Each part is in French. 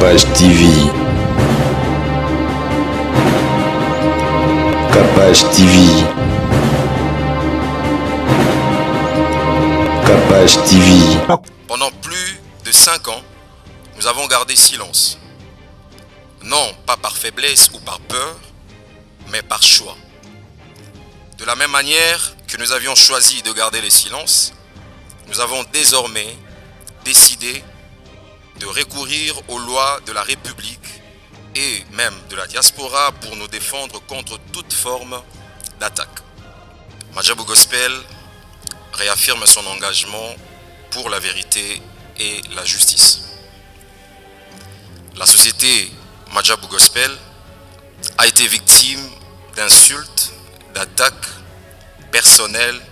Capage TV. Capage TV. Capage TV. Pendant plus de 5 ans, nous avons gardé silence. Non pas par faiblesse ou par peur, mais par choix. De la même manière que nous avions choisi de garder le silence, nous avons désormais décidé de recourir aux lois de la République et même de la diaspora pour nous défendre contre toute forme d'attaque. Madjabou Gospel réaffirme son engagement pour la vérité et la justice. La société Madjabou Gospel a été victime d'insultes, d'attaques personnelles,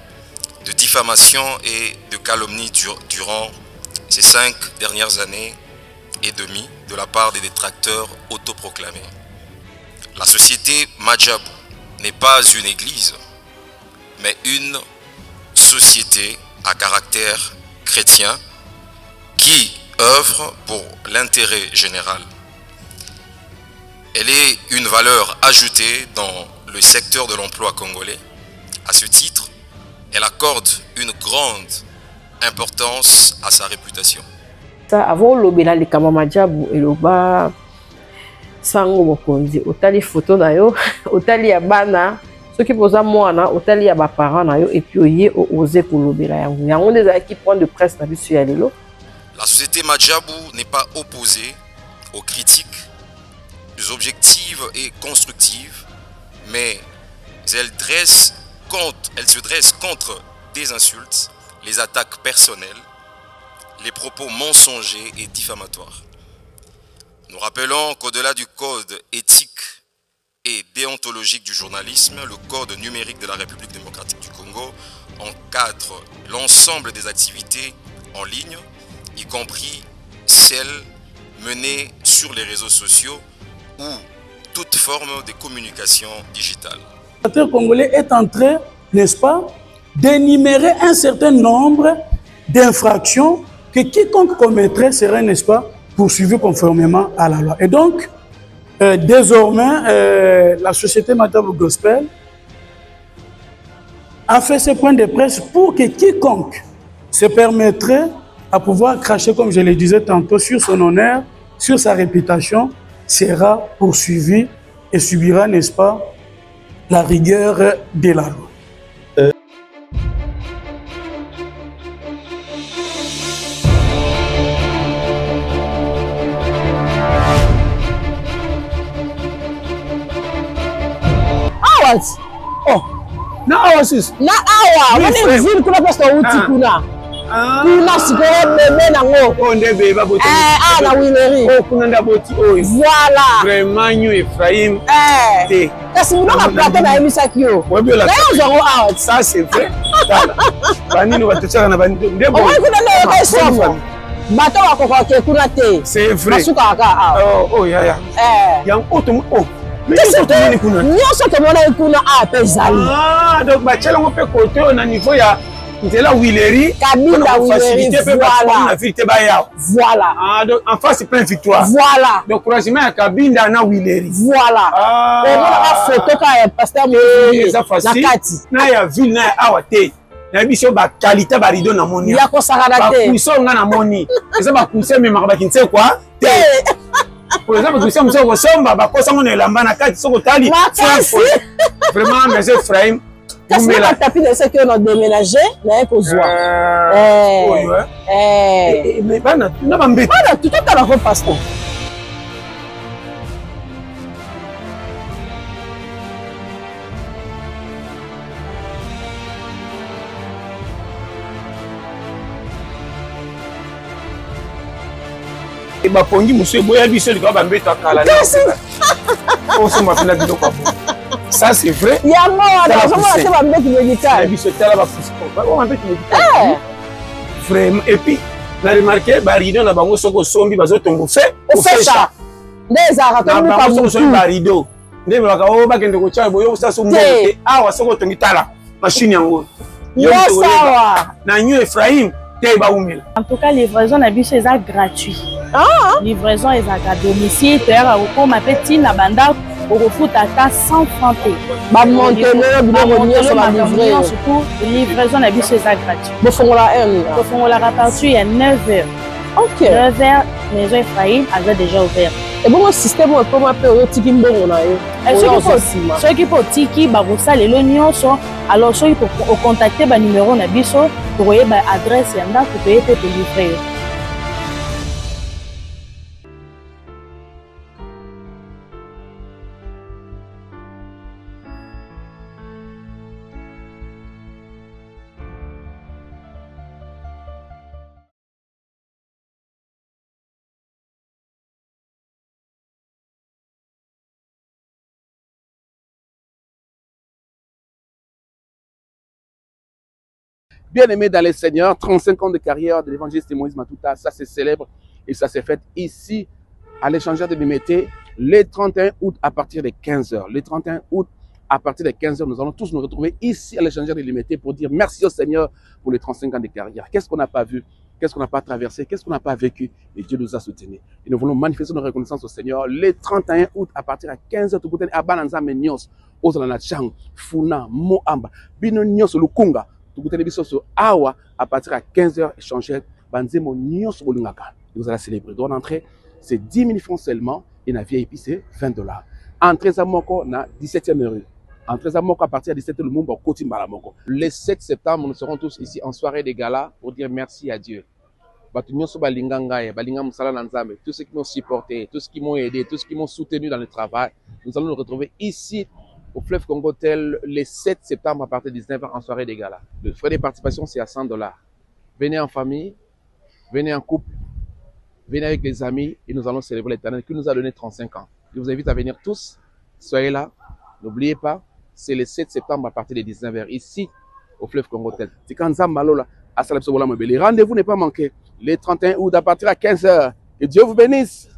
de diffamations et de calomnies durant ces 5 dernières années et demie de la part des détracteurs autoproclamés. La société Madjabou n'est pas une église, mais une société à caractère chrétien qui œuvre pour l'intérêt général. Elle est une valeur ajoutée dans le secteur de l'emploi congolais. À ce titre, elle accorde une grande importance à sa réputation. Avant lobela le kama Madjabou et loba sango mokonzi otali photo na yo otali ya bana soki poza mwana otali ya ba parents na yo et puis oye oser ko lobela yango yango des qui prend de presse na biso ya lelo. La société Madjabou n'est pas opposée aux critiques objectives et constructives, mais elle se dresse contre des insultes, les attaques personnelles, les propos mensongers et diffamatoires. Nous rappelons qu'au-delà du code éthique et déontologique du journalisme, le code numérique de la République démocratique du Congo encadre l'ensemble des activités en ligne, y compris celles menées sur les réseaux sociaux ou toute forme de communication digitale. Le Congolais est en train, n'est-ce pas, d'énumérer un certain nombre d'infractions que quiconque commettrait serait, n'est-ce pas, poursuivi conformément à la loi. Et donc, désormais, la société Madjabou Gospel a fait ce point de presse pour que quiconque se permettrait à pouvoir cracher, comme je le disais tantôt, sur son honneur, sur sa réputation, sera poursuivi et subira, n'est-ce pas, la rigueur de la loi. Oh, na awa sis. Na awa, wani zili kuna pasta uti kuna. Kuna sikoro bebe nango. Oh ndebe baboti. Na wileri. Oh kuna ndaboti oh. Voilà. Vraiment ñu Ephraim. Te. Kasi muna ka plateau na emisaki yo. Wabiola. Na yo zongo out. Ça c'est vrai. Bani no batuchaka na bani ndebo. Oh kuna na yo sofa. Bato wa kokoko kuna te. C'est vrai. Masuka ka out. Oh ya ya. Yang oto oh. Donc bachela ngo pe côté on a niveau ya nzela wileri kabila wileri voilà vite ba ya voilà donc en face plein victoire voilà donc croisement ya kabinda na wileri voilà on a photo ka pasteur na kati na ya ville na awa te na biso ba qualité ba rideau na moni ya ko sakana te ba kuso nga na moni eza ba kuso me makaba kinse quoi te. Pour exemple, tu sais, on somba, bah, quand on est là-bas, na kati, soko tali, vraiment, mais Ephraim, qu'est-ce que tu tapis de ceux qui ont déménagé, mais qu'on voit. Mais pas na, na bambé. Voilà, tout à la pasteur. Et bah pongi monsieur boya biso le ba mbeta kala na. On se m'appelle la quoi. Ça c'est vrai. Il y a moi là, on va se ba mbeta médical. Biso tala ba fusco. On mbeta médical. Vraiment et puis la remarqué ba rideau na bango soko sombi bazo tongo fait. Au fait ça. Des arato pas soko sombi ba rideau. Ndé ba ka o ba kende ko cha boyo sa sombo te. Awa soko tongi tala. Machine yango. Yo sawa. Na nyu Ephraim te baumela. En tout cas, livraison na biso eza gratuit. Livraison ezaka domicile, toyaka kokoma pe ntina bandako okofuta ata 100 francs te. Bamontelo biloko nyonso balivre. Surtout livraison na biso eza gratuit. Bofongola heure. Bofongolaka partir ya 9h. Ok. 9h, maison Ephraïm aza déjà ouvert. Et bon, système est comme un peu tiki mbongo na yo. Ceux qui peuvent tiki barosa lelo nyonso, alors ceux qui peuvent contacter ba numéro na biso pour voyer ba adresse yanda pour payer te livrer. Bien-aimé dans les Seigneurs, 35 ans de carrière de l'évangéliste Moïse Matouta, ça c'est célèbre et ça s'est fait ici à l'échangeur de Bimété le 31 août à partir de 15h. Le 31 août à partir de 15h, nous allons tous nous retrouver ici à l'échangeur de Bimété pour dire merci au Seigneur pour les 35 ans de carrière. Qu'est-ce qu'on n'a pas vu? Qu'est-ce qu'on n'a pas traversé? Qu'est-ce qu'on n'a pas vécu? Et Dieu nous a soutenus. Et nous voulons manifester notre reconnaissance au Seigneur le 31 août à partir de 15h. Tout le monde à Bananza Menyos, Ozalanachang, Funa, Moamba, Bino Nyos, Lukunga. Tout le monde awa à partir de 15h échanger banzemo nyos bolingaka. Vous allez célébrer. Donc l'entrée c'est 10 000 francs seulement et la VIP c'est $20. Entrée à Moko na 17e rue. Entrée à Moko à partir de 17h le monde au Kotimbala Moko. Le 7 septembre nous serons tous ici en soirée de gala pour dire merci à Dieu. Batu nyonso balinganga balinga musala na nzambe, tous ceux qui m'ont supporté, tous ceux qui m'ont aidé, tous ceux qui m'ont soutenu dans le travail. Nous allons nous retrouver ici au Fleuve Congo Tel le 7 septembre à partir de 19h en soirée des galas. Le frais de participation c'est à $100. Venez en famille, venez en couple, venez avec les amis et nous allons célébrer l'Éternel qui nous a donné 35 ans. Je vous invite à venir tous, soyez là, n'oubliez pas, c'est le 7 septembre à partir de 19h ici au Fleuve Congo Tel. C'est quand Zambalola à Salapsobola Mobile. Rendez-vous n'est pas manqué le 31 août à partir de 15h. Que Dieu vous bénisse.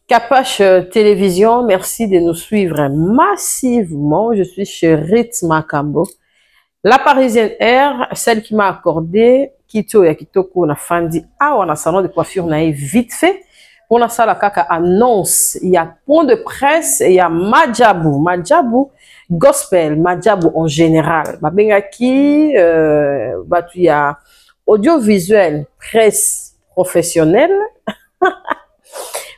Capache Télévision, merci de nous suivre massivement. Je suis chez Ritz Makambo. La Parisienne Air, celle qui m'a accordé Kito ya Kitoko na Fandi awa na salon de coiffure nae vite fait. Pour la salle kaka annonce, il y a point de presse, il y a Madjabou, Madjabou gospel, Madjabou en général. Babengaki, il y a audiovisuel, presse professionnelle.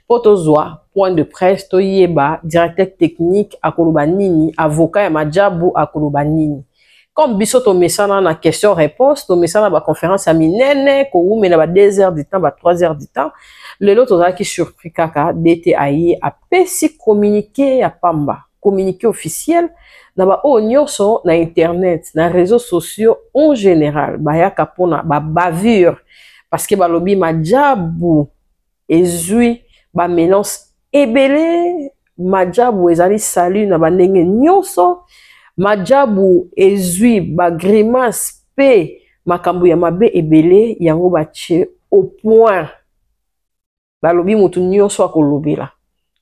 Potozwa, point de presse, Toyeba, directeur technique à Kolobanini, avocat à Madjabou à Kolobanini. Comme biso to mesana na question-réponse, to mesana ba conférence à minene, ko ou mena ba 2 heures du temps, ba 3 heures du temps. Le lot toza qui surpris kaka DTAI a pesi communiqué à Pamba, communiqué officiel na ba o nyonso na internet, na réseaux sociaux en général, ba ya kapona ba bavure parce que ba lobi Madjabou ezui ba mélange ebele, Madjabou ezali salut na ba ndenge nyonso. Madjabou ezui ba grimace pe makambu ya mabe ebele yango batie au point balobi mutu nyonso akolobela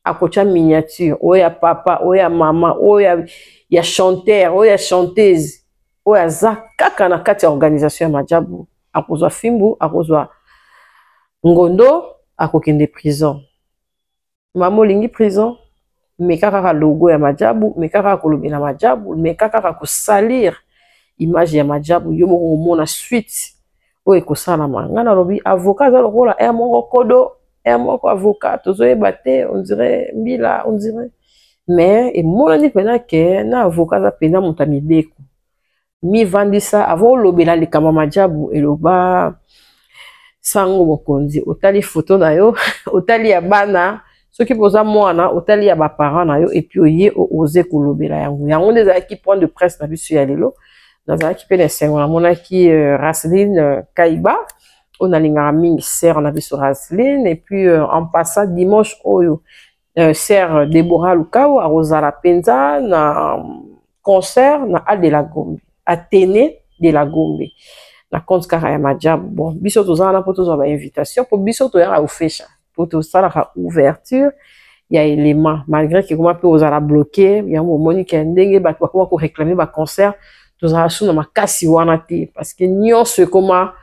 akocha miniature oya papa oya mama oya ya chanteur oya chanteuse oya za kaka na kati ya organisation ya Madjabou akozwa fimbu akozwa ngondo akokende prison mama olingi prison mais kaka logo ya Madjabou, mais kaka kolobi na Madjabou, mais kaka ko salir image ya Madjabou yo moko mona suite o ekosala manga na lobi avocat za lokola e moko kodo e moko avocat tozoyeba te on dirait mbila on dirait mais et mona ni pena ke na avocat za pena muta mibeko mi vandisa avant lobela le kama Madjabou eloba sango mokonzi otali photo na yo otali ya bana ce qui pose à moi, autant il y a des parents et puis il y a osé kolobela yango. Yango des qui point de presse na biso ya lelo. Dans un qui peut sengo mona qui Rasline Kaiba, on a linga mingi sœur na biso Rasline et puis en passant dimanche oyo sœur Deborah Lukao a Rosala Penza na concert na Al de la Gombe, Athénée de la Gombe. na compte kaka ya Madjabou. Bon, biso tozala po tozwa ba invitation po biso toyaka ofesha po tosalaka ouverture ya élément malgré que comment peut ozala bloqué ya momoni ke ndenge bato bakoma ko réclamer ba concert tozala suna makasi wana te parce que nyonso ekoma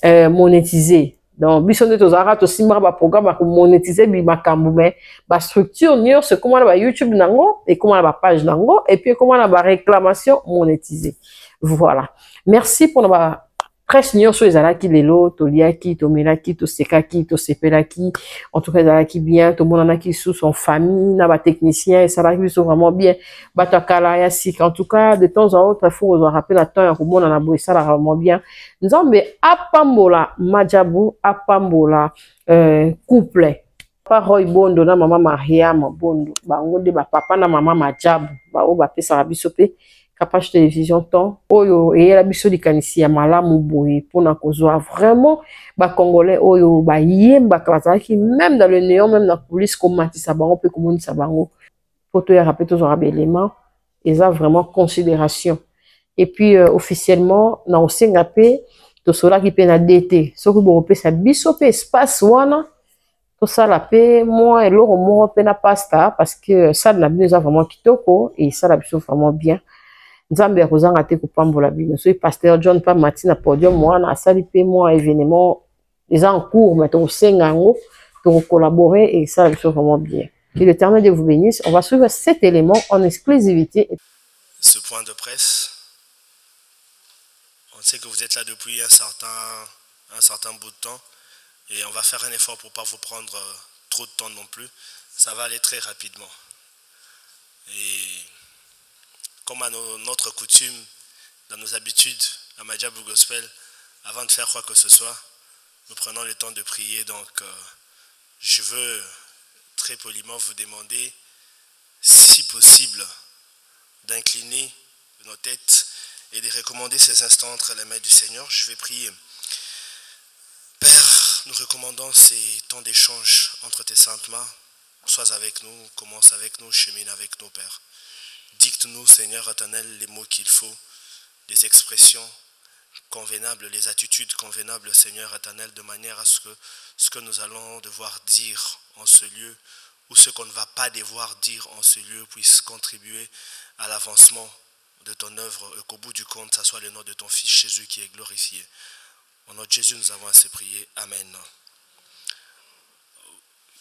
monétiser. Donc, biso nde tozalaka tosimbaka ba programme ko monétiser bi makambo mais ba structure nyonso ekoma na ba YouTube nango ekoma na ba page nango et puis ekoma na ba réclamation monétisée. Voilà. Merci pour la presse nyonso ezalaki lelo toliaki tomelaki tosekaki tosepelaki en tout cas ezalaki bien tout le monde en a qui sous son famille na ba technicien ezalaki biso vraiment bien bato kala ya sika en tout cas de temps en autre il faut vous rappeler la temps ya komona na boye ça vraiment bien nzambe apambola Madjabou apambola couple Roy Bondo na mama Mariam Bondo bango de ba papa na mama Madjabou ba o ba pesa biso pe Capage télévision temps oyo et la biso likanisi ya malamu boye pona kozwa vraiment ba congolais oyo ba yemba kazaki même dans le néant même na police komatisa bango pe komonisa bango poto ya rappeler toujours élément et ça vraiment considération et puis officiellement na osenga pe to sola ki pe na DT soko bo pe sa biso pe espace wana to sala pe moi et loro mo pe na pasta parce que ça na bino vraiment kitoko et ça la biso vraiment bien. Nzambe ya kozanga te kopambola bino so pasteur John pa matina podium mwana asali pe moi événement les en cours mais to senga ngo to collaborer et ça c'est vraiment bien. Que l'Éternel Dieu vous bénisse. On va suivre cet élément en exclusivité. Ce point de presse, on sait que vous êtes là depuis un certain bout de temps et on va faire un effort pour pas vous prendre trop de temps non plus. Ça va aller très rapidement. Et comme à notre coutume, dans nos habitudes, à Madjabou Gospel, avant de faire quoi que ce soit, nous prenons le temps de prier. Donc, je veux très poliment vous demander, si possible, d'incliner nos têtes et de recommander ces instants entre les mains du Seigneur. Je vais prier. Père, nous recommandons ces temps d'échange entre tes saintes mains. Sois avec nous, commence avec nous, chemine avec nous, Père. Dicte-nous, Seigneur éternel, les mots qu'il faut, les expressions convenables, les attitudes convenables, Seigneur éternel, de manière à ce que nous allons devoir dire en ce lieu, ou ce qu'on ne va pas devoir dire en ce lieu, puisse contribuer à l'avancement de ton œuvre, et qu'au bout du compte, ça soit le nom de ton Fils Jésus qui est glorifié. Au nom de Jésus, nous avons assez prié. Amen.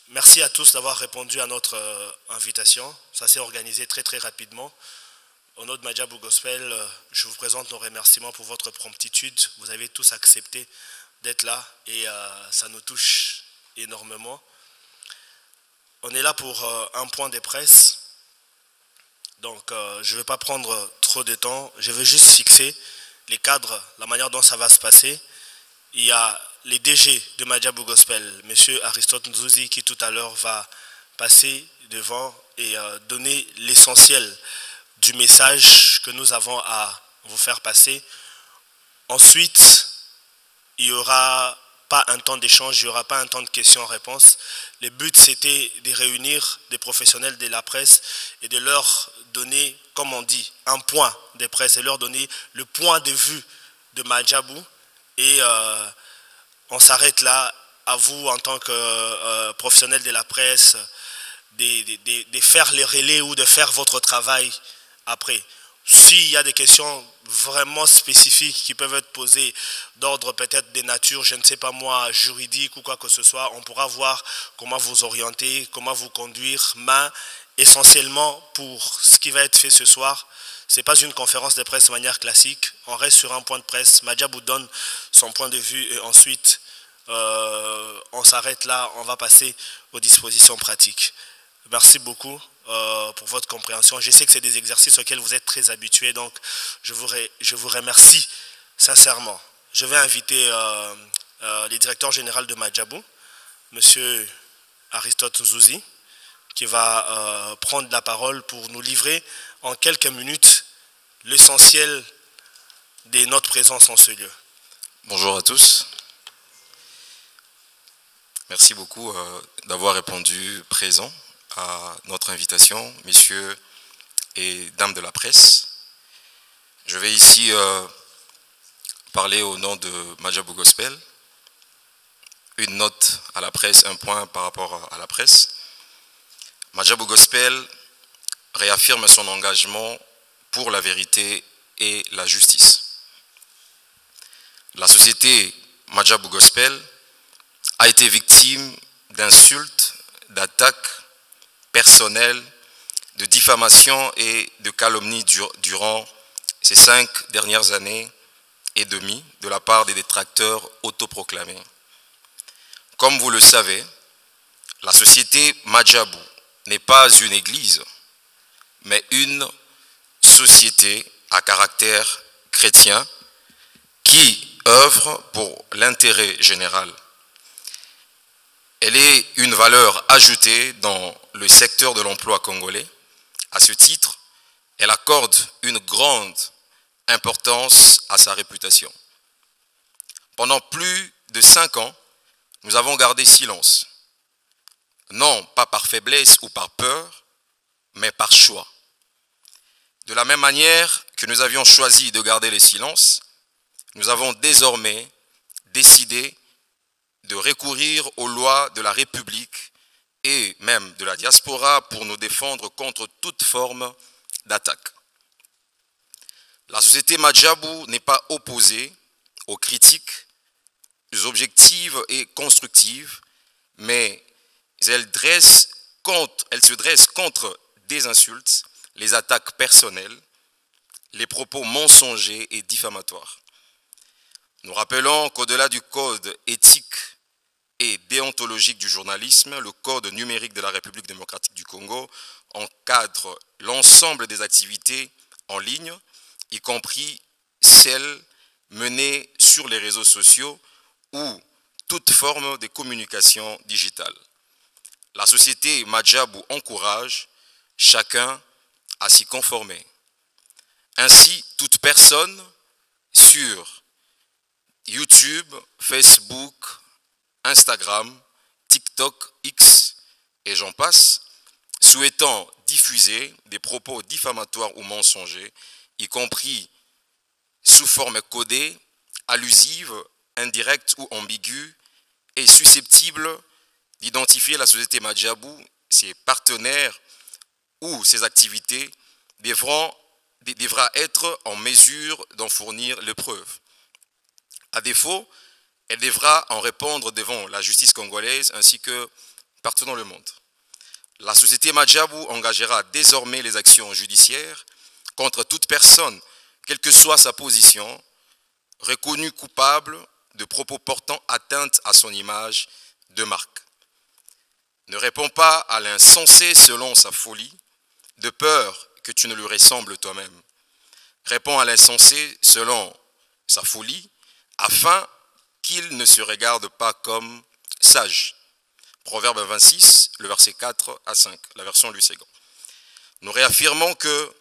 Merci à tous d'avoir répondu à notre invitation. Ça s'est organisé très très rapidement. Au nom de Madjabou Gospel, je vous présente nos remerciements pour votre promptitude. Vous avez tous accepté d'être là et ça nous touche énormément. On est là pour un point de presse. Donc je ne vais pas prendre trop de temps. Je veux juste fixer les cadres, la manière dont ça va se passer. Il y a les DG de Madjabou Gospel, M. Aristote Nzouzi, qui tout à l'heure va passer devant et donner l'essentiel du message que nous avons à vous faire passer. Ensuite, il n'y aura pas un temps d'échange, il n'y aura pas un temps de questions-réponses. Le but, c'était de réunir des professionnels de la presse et de leur donner, comme on dit, un point de presse et leur donner le point de vue de Madjabou. Et on s'arrête là, à vous en tant que professionnel de la presse, de faire les relais ou de faire votre travail après. S'il y a des questions vraiment spécifiques qui peuvent être posées d'ordre peut-être de nature, je ne sais pas moi, juridique ou quoi que ce soit, on pourra voir comment vous orienter, comment vous conduire, mais essentiellement pour ce qui va être fait ce soir, ce n'est pas une conférence de presse de manière classique, on reste sur un point de presse, Madjabou donne son point de vue et ensuite on s'arrête là, on va passer aux dispositions pratiques. Merci beaucoup pour votre compréhension. Je sais que c'est des exercices auxquels vous êtes très habitués, donc je vous remercie sincèrement. Je vais inviter le directeur général de Madjabou, M. Aristote Nzouzi, qui va prendre la parole pour nous livrer en quelques minutes l'essentiel de notre présence en ce lieu. Bonjour à tous. Merci beaucoup d'avoir répondu présent à notre invitation, messieurs et dames de la presse. Je vais ici parler au nom de Madjabou Gospel. Une note à la presse, un point par rapport à la presse. Madjabou Gospel réaffirme son engagement pour la vérité et la justice. La société Madjabou Gospel a été victime d'insultes, d'attaques personnelles, de diffamations et de calomnies durant ces 5 dernières années et demie de la part des détracteurs autoproclamés. Comme vous le savez, la société Madjabou n'est pas une église, mais une société à caractère chrétien qui œuvre pour l'intérêt général. Elle est une valeur ajoutée dans le secteur de l'emploi congolais. À ce titre, elle accorde une grande importance à sa réputation. Pendant plus de 5 ans, nous avons gardé silence. Non pas par faiblesse ou par peur, mais par choix. De la même manière que nous avions choisi de garder le silence, nous avons désormais décidé de recourir aux lois de la République et même de la diaspora pour nous défendre contre toute forme d'attaque. La société Madjabou n'est pas opposée aux critiques objectives et constructives, mais elle se dresse contre des insultes, les attaques personnelles, les propos mensongers et diffamatoires. Nous rappelons qu'au-delà du code éthique et déontologique du journalisme, le code numérique de la République démocratique du Congo encadre l'ensemble des activités en ligne, y compris celles menées sur les réseaux sociaux ou toute forme de communication digitale. La société Madjabou encourage chacun à s'y conformer. Ainsi, toute personne sur YouTube, Facebook, Instagram, TikTok, X et j'en passe, souhaitant diffuser des propos diffamatoires ou mensongers, y compris sous forme codée, allusive, indirecte ou ambiguë, est susceptible d'identifier la société Madjabou, ses partenaires ou ses activités devra être en mesure d'en fournir les preuves. À défaut, elle devra en répondre devant la justice congolaise ainsi que partout dans le monde. La société Madjabou engagera désormais les actions judiciaires contre toute personne, quelle que soit sa position, reconnue coupable de propos portant atteinte à son image de marque. Ne réponds pas à l'insensé selon sa folie, de peur que tu ne lui ressembles toi-même. Réponds à l'insensé selon sa folie, afin qu'il ne se regarde pas comme sage. Proverbe 26, le verset 4 à 5, la version Louis II. Nous réaffirmons que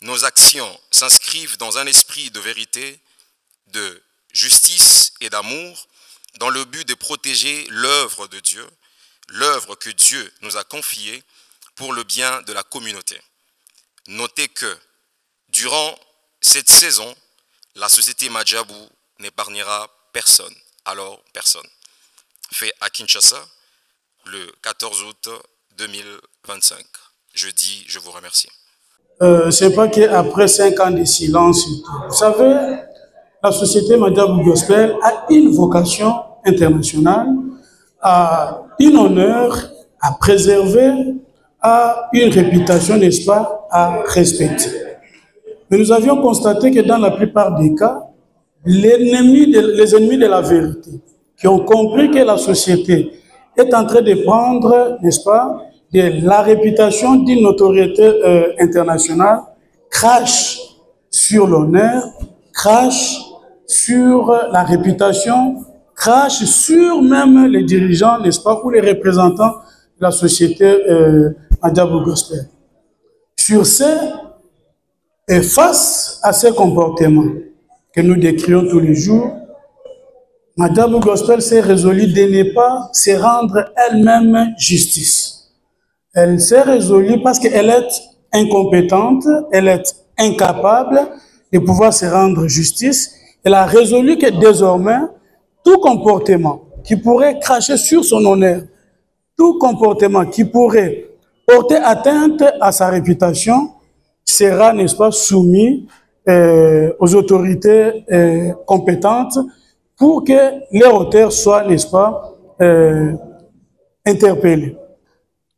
nos actions s'inscrivent dans un esprit de vérité, de justice et d'amour, dans le but de protéger l'œuvre de Dieu, l'œuvre que Dieu nous a confiée pour le bien de la communauté. Notez que, durant cette saison, la société Madjabou n'épargnera personne. Alors, personne. Fait à Kinshasa, le 14 août 2025. Je vous remercie. C'est pas qu'après 5 ans de silence, vous savez, la société Madjabou Gospel a une vocation internationale, a un honneur à préserver, a une réputation, n'est-ce pas, à respecter. Mais nous avions constaté que dans la plupart des cas, les ennemis de la vérité, qui ont compris que la société est en train de prendre, n'est-ce pas, de la réputation d'une notoriété internationale, crachent sur l'honneur, crachent sur la réputation, crachent sur même les dirigeants, n'est-ce pas, ou les représentants de la société Madjabou Gospel. Sur ce, et face à ces comportements que nous décrions tous les jours, Madjabou Gospel s'est résolue de ne pas se rendre elle-même justice. Elle s'est résolue parce qu'elle est incompétente, elle est incapable de pouvoir se rendre justice. Elle a résolu que désormais, tout comportement qui pourrait cracher sur son honneur, tout comportement qui pourrait porter atteinte à sa réputation sera, n'est-ce pas, soumis aux autorités compétentes pour que les auteurs soient, n'est-ce pas, interpellés.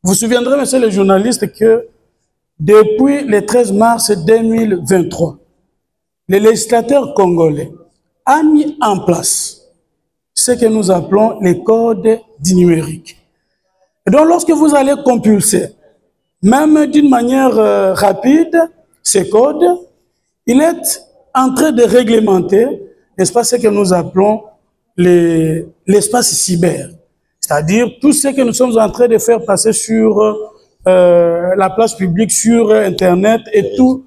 Vous vous souviendrez, monsieur le journaliste, que depuis le 13 mars 2023, le législateur congolais a mis en place ce que nous appelons les codes du numérique. Et donc, lorsque vous allez compulser, même d'une manière rapide, ces codes, il est en train de réglementer, n'est-ce pas, ce que nous appelons l'espace cyber. C'est-à-dire tout ce que nous sommes en train de faire passer sur la place publique, sur Internet et tous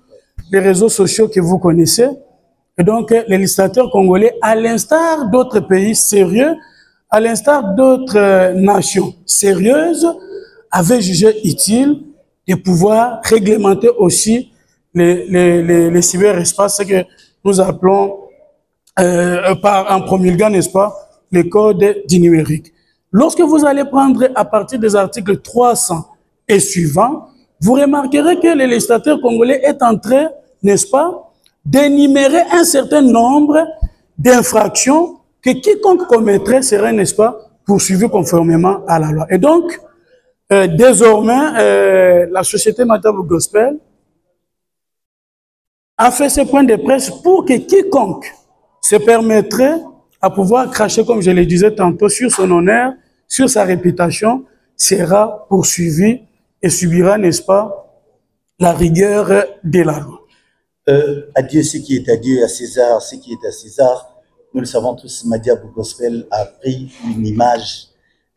les réseaux sociaux que vous connaissez. Et donc, les législateurs congolais, à l'instar d'autres pays sérieux, à l'instar d'autres nations sérieuses, avaient jugé utile de pouvoir réglementer aussi les cyberespaces, ce que nous appelons, en promulguant, n'est-ce pas, les codes du numérique. Lorsque vous allez prendre à partir des articles 300 et suivants, vous remarquerez que le législateur congolais est en train, n'est-ce pas, d'énumérer un certain nombre d'infractions que quiconque commettrait serait, n'est-ce pas, poursuivi conformément à la loi. Et donc, désormais, la société Matabu Gospel a fait ce point de presse pour que quiconque se permettrait à pouvoir cracher, comme je le disais tantôt, sur son honneur, sur sa réputation, sera poursuivi et subira, n'est-ce pas, la rigueur de la loi. À Dieu ce qui est à Dieu, à César ce qui est à César. Nous le savons tous, Madiabou Gospel a pris une image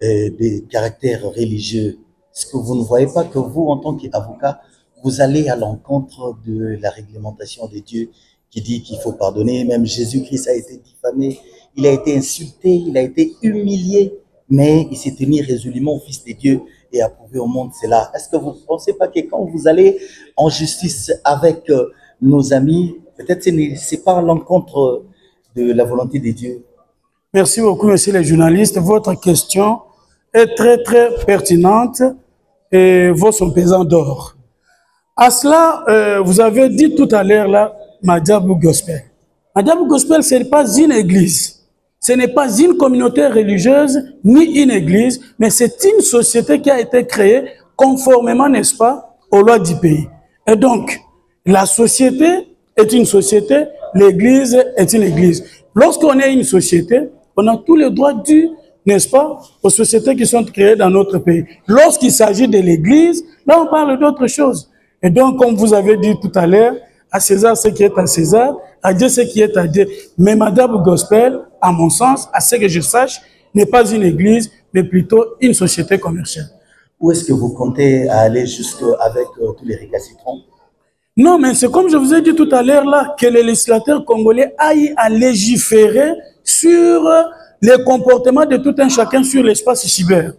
des caractères religieux. Est-ce que vous ne voyez pas que vous, en tant qu'avocat, vous allez à l'encontre de la réglementation de Dieu qui dit qu'il faut pardonner? Même Jésus-Christ a été diffamé, il a été insulté, il a été humilié, mais il s'est tenu résolument au Fils de Dieu et a prouvé au monde cela. Est-ce que vous ne pensez pas que quand vous allez en justice avec nos amis, peut-être ce n'est pas à l'encontre de la volonté de Dieu? Merci beaucoup, monsieur le journaliste. Votre question est très, très pertinente et vaut son pesant d'or. À cela, vous avez dit tout à l'heure, là, Madiabou Gospel. Madiabou Gospel, ce n'est pas une église. Ce n'est pas une communauté religieuse, ni une église, mais c'est une société qui a été créée conformément, n'est-ce pas, aux lois du pays. Et donc, la société est une société, l'église est une église. Lorsqu'on est une société, on a tous les droits dus, n'est-ce pas, aux sociétés qui sont créées dans notre pays. Lorsqu'il s'agit de l'église, là on parle d'autre chose. Et donc, comme vous avez dit tout à l'heure, à César ce qui est à César, à Dieu ce qui est à Dieu. Mais Madiabou Gospel, à mon sens, à ce que je sache, n'est pas une église, mais plutôt une société commerciale. Où est-ce que vous comptez aller jusqu'avec tous les récalcitrants? Non, mais c'est comme je vous ai dit tout à l'heure là, que les législateurs congolais aillent à légiférer sur les comportements de tout un chacun sur l'espace cyber.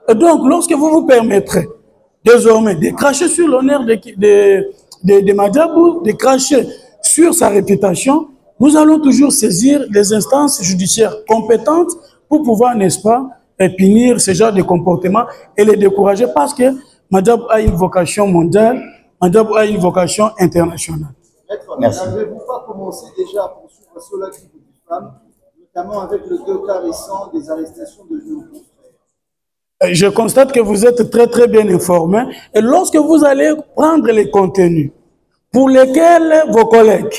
Et donc, lorsque vous vous permettrez désormais de cracher sur l'honneur de Madiabou, de cracher sur sa réputation, nous allons toujours saisir les instances judiciaires compétentes pour pouvoir, n'est-ce pas, punir ce genre de comportement et les décourager parce que Madiabou a une vocation mondiale, Madiabou a une vocation internationale. N'avez-vous pas commencé déjà à poursuivre cela qui vous diffame, notamment avec le 2 cas récents des arrestations de nos confrères? Je constate que vous êtes très très bien informé et lorsque vous allez prendre les contenus pour lesquels vos collègues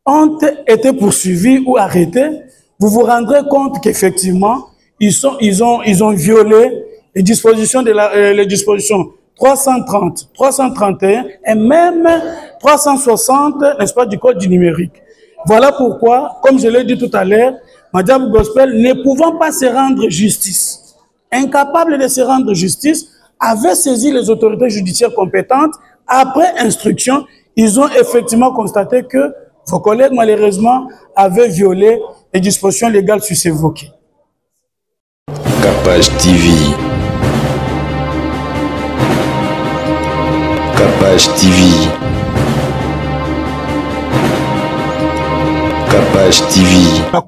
ont été poursuivis ou arrêtés, vous vous rendrez compte qu'effectivement, ils ont violé les dispositions les dispositions 330, 331 et même 360, n'est-ce pas, du code du numérique. Voilà pourquoi, comme je l'ai dit tout à l'heure, Madiabou Gospel, ne pouvant pas se rendre justice, incapable de se rendre justice, avait saisi les autorités judiciaires compétentes. Après instruction, ils ont effectivement constaté que vos collègues, malheureusement, avaient violé les dispositions légales sur ces évoquées. Capage TV. Capage TV. Tapage TV.